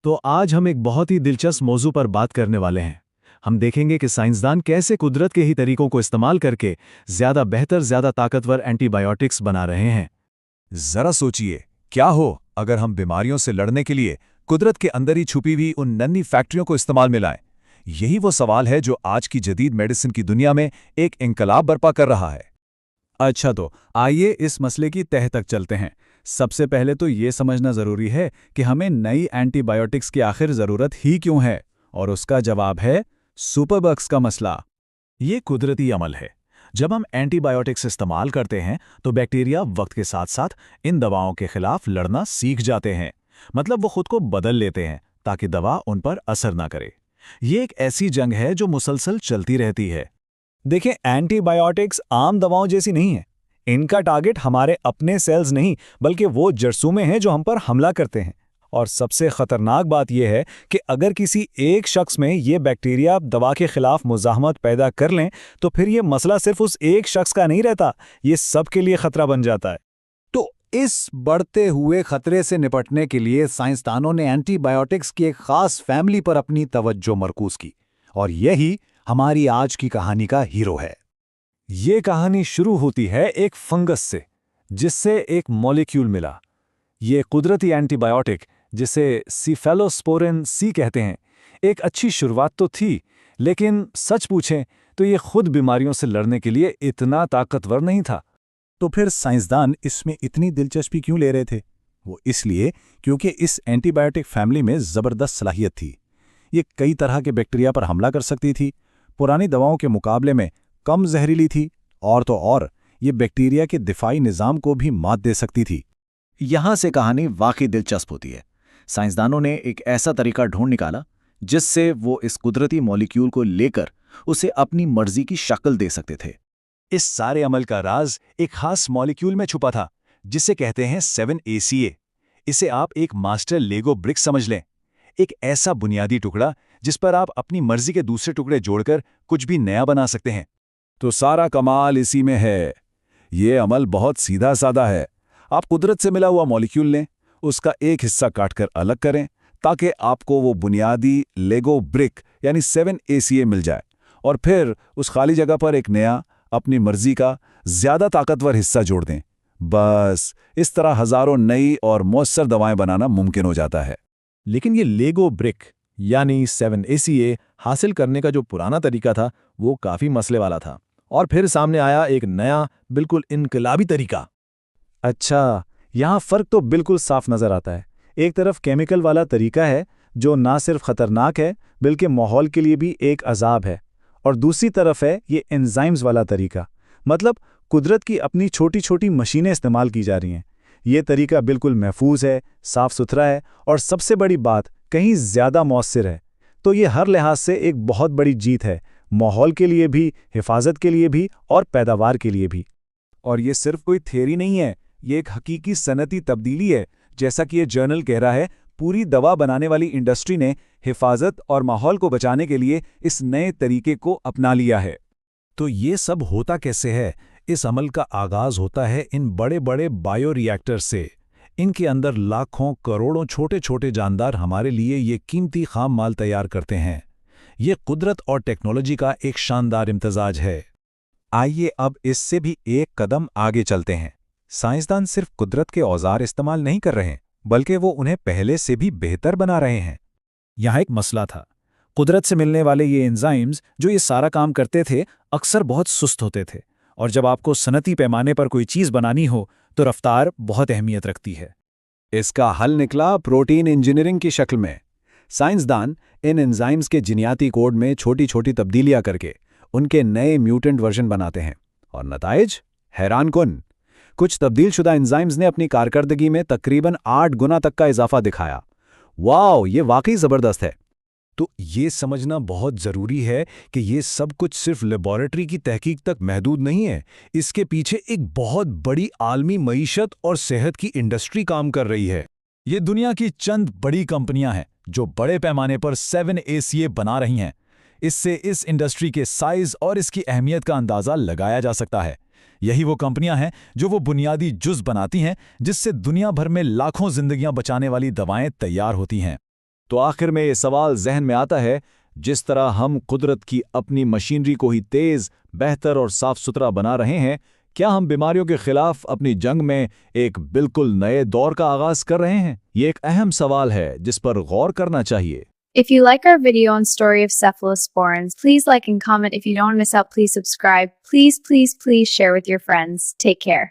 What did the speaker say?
तो आज हम एक बहुत ही दिलचस्प मौजू पर बात करने वाले हैं। हम देखेंगे कि साइंसदान कैसे कुदरत के ही तरीकों को इस्तेमाल करके ज़्यादा बेहतर, ज़्यादा ताकतवर एंटीबायोटिक्स बना रहे हैं। जरा सोचिए, क्या हो अगर हम बीमारियों से लड़ने के लिए कुदरत के अंदर ही छुपी हुई उन नन्ही फैक्ट्रियों को इस्तेमाल में लाएं। यही वो सवाल है जो आज की जदीद मेडिसिन की दुनिया में एक इंकलाब बर्पा कर रहा है। अच्छा, तो आइए इस मसले की तह तक चलते हैं। सबसे पहले तो ये समझना ज़रूरी है कि हमें नई एंटीबायोटिक्स की आखिर ज़रूरत ही क्यों है, और उसका जवाब है सुपरबग्स का मसला। ये कुदरती अमल है। जब हम एंटीबायोटिक्स इस्तेमाल करते हैं तो बैक्टीरिया वक्त के साथ साथ इन दवाओं के खिलाफ लड़ना सीख जाते हैं। मतलब वो खुद को बदल लेते हैं ताकि दवा उन पर असर ना करे। ये एक ऐसी जंग है जो मुसलसल चलती रहती है। देखिए, एंटीबायोटिक्स आम दवाओं जैसी नहीं है। इनका टारगेट हमारे अपने सेल्स नहीं, बल्कि वो जरासीम हैं जो हम पर हमला करते हैं। और सबसे खतरनाक बात यह है कि अगर किसी एक शख्स में ये बैक्टीरिया दवा के खिलाफ मुज़ाहमत पैदा कर लें, तो फिर ये मसला सिर्फ उस एक शख्स का नहीं रहता, ये सबके लिए खतरा बन जाता है। तो इस बढ़ते हुए खतरे से निपटने के लिए साइंसदानों ने एंटीबायोटिक्स की एक खास फैमिली पर अपनी तवज्जो मरकूज की, और यही हमारी आज की कहानी का हीरो है। ये कहानी शुरू होती है एक फंगस से, जिससे एक मॉलिक्यूल मिला। ये कुदरती एंटीबायोटिक, जिसे सीफेलोस्पोरिन सी कहते हैं, एक अच्छी शुरुआत तो थी, लेकिन सच पूछें तो ये खुद बीमारियों से लड़ने के लिए इतना ताकतवर नहीं था। तो फिर साइंसदान इसमें इतनी दिलचस्पी क्यों ले रहे थे? वो इसलिए क्योंकि इस एंटीबायोटिक फैमिली में ज़बरदस्त सलाहियत थी। ये कई तरह के बैक्टीरिया पर हमला कर सकती थी, पुरानी दवाओं के मुकाबले में कम जहरीली थी, और तो और ये बैक्टीरिया के दिफाई निज़ाम को भी मात दे सकती थी। यहां से कहानी वाकई दिलचस्प होती है। साइंसदानों ने एक ऐसा तरीका ढूंढ निकाला जिससे वो इस कुदरती मॉलिक्यूल को लेकर उसे अपनी मर्जी की शक्ल दे सकते थे। इस सारे अमल का राज एक खास मॉलिक्यूल में छुपा था, जिसे कहते हैं 7-ACA। इसे आप एक मास्टर लेगो ब्रिक समझ लें, एक ऐसा बुनियादी टुकड़ा जिस पर आप अपनी मर्जी के दूसरे टुकड़े जोड़कर कुछ भी नया बना सकते हैं। तो सारा कमाल इसी में है। ये अमल बहुत सीधा साधा है। आप कुदरत से मिला हुआ मॉलिक्यूल लें, उसका एक हिस्सा काटकर अलग करें ताकि आपको वो बुनियादी लेगो ब्रिक यानी 7-ACA मिल जाए, और फिर उस खाली जगह पर एक नया, अपनी मर्जी का ज्यादा ताकतवर हिस्सा जोड़ दें। बस इस तरह हजारों नई और मौसर दवाएं बनाना मुमकिन हो जाता है। लेकिन ये लेगो ब्रिक यानी 7-ACA हासिल करने का जो पुराना तरीका था, वो काफ़ी मसले वाला था। और फिर सामने आया एक नया, बिल्कुल इनकलाबी तरीका। अच्छा, यहाँ फ़र्क तो बिल्कुल साफ नज़र आता है। एक तरफ केमिकल वाला तरीका है जो ना सिर्फ खतरनाक है बल्कि माहौल के लिए भी एक अजाब है, और दूसरी तरफ है ये एंजाइम्स वाला तरीका। मतलब कुदरत की अपनी छोटी छोटी मशीनें इस्तेमाल की जा रही हैं। ये तरीका बिल्कुल महफूज है, साफ सुथरा है, और सबसे बड़ी बात, कहीं ज़्यादा मौसर है। तो ये हर लिहाज से एक बहुत बड़ी जीत है, माहौल के लिए भी, हिफाजत के लिए भी, और पैदावार के लिए भी। और ये सिर्फ कोई थ्योरी नहीं है, ये एक हकीकी सनती तब्दीली है। जैसा कि ये जर्नल कह रहा है, पूरी दवा बनाने वाली इंडस्ट्री ने हिफाजत और माहौल को बचाने के लिए इस नए तरीके को अपना लिया है। तो ये सब होता कैसे है? इस अमल का आगाज होता है इन बड़े बड़े बायोरिएक्टर से। इनके अंदर लाखों करोड़ों छोटे छोटे जानदार हमारे लिए ये कीमती खाम माल तैयार करते हैं। ये कुदरत और टेक्नोलॉजी का एक शानदार इम्तजाज है। आइए अब इससे भी एक कदम आगे चलते हैं। साइंसदान सिर्फ कुदरत के औजार इस्तेमाल नहीं कर रहे हैं, बल्कि वो उन्हें पहले से भी बेहतर बना रहे हैं। यहाँ एक मसला था। कुदरत से मिलने वाले ये एंजाइम्स जो ये सारा काम करते थे, अक्सर बहुत सुस्त होते थे, और जब आपको सनती पैमाने पर कोई चीज़ बनानी हो तो रफ्तार बहुत अहमियत रखती है। इसका हल निकला प्रोटीन इंजीनियरिंग की शक्ल में। साइंसदान इन एंजाइम्स के जीनियाती कोड में छोटी छोटी तब्दीलियां करके उनके नए म्यूटेंट वर्जन बनाते हैं, और नताइज हैरानकुन। कुछ तब्दीलशुदा एंजाइम्स ने अपनी कारकर्दगी में तकरीबन 8 गुना तक का इजाफा दिखाया। वाओ, ये वाकई ज़बरदस्त है। तो ये समझना बहुत ज़रूरी है कि ये सब कुछ सिर्फ लेबॉरेटरी की तहकीक तक महदूद नहीं है। इसके पीछे एक बहुत बड़ी आलमी मईशत और सेहत की इंडस्ट्री काम कर रही है। ये दुनिया की चंद बड़ी कंपनियां हैं जो बड़े पैमाने पर 7-ACA बना रही हैं। इससे इस इंडस्ट्री के साइज और इसकी अहमियत का अंदाज़ा लगाया जा सकता है। यही वो कंपनियां हैं जो वो बुनियादी जुज़ बनाती हैं जिससे दुनिया भर में लाखों जिंदगियां बचाने वाली दवाएं तैयार होती हैं। तो आखिर में ये सवाल जहन में आता है, जिस तरह हम कुदरत की अपनी मशीनरी को ही तेज, बेहतर और साफ सुथरा बना रहे हैं, क्या हम बीमारियों के खिलाफ अपनी जंग में एक बिल्कुल नए दौर का आगाज कर रहे हैं? ये एक अहम सवाल है जिस पर गौर करना चाहिए। If you like our video on story of cephalosporins, please like and comment. If you don't miss out, please subscribe. Please share with your friends. Take care.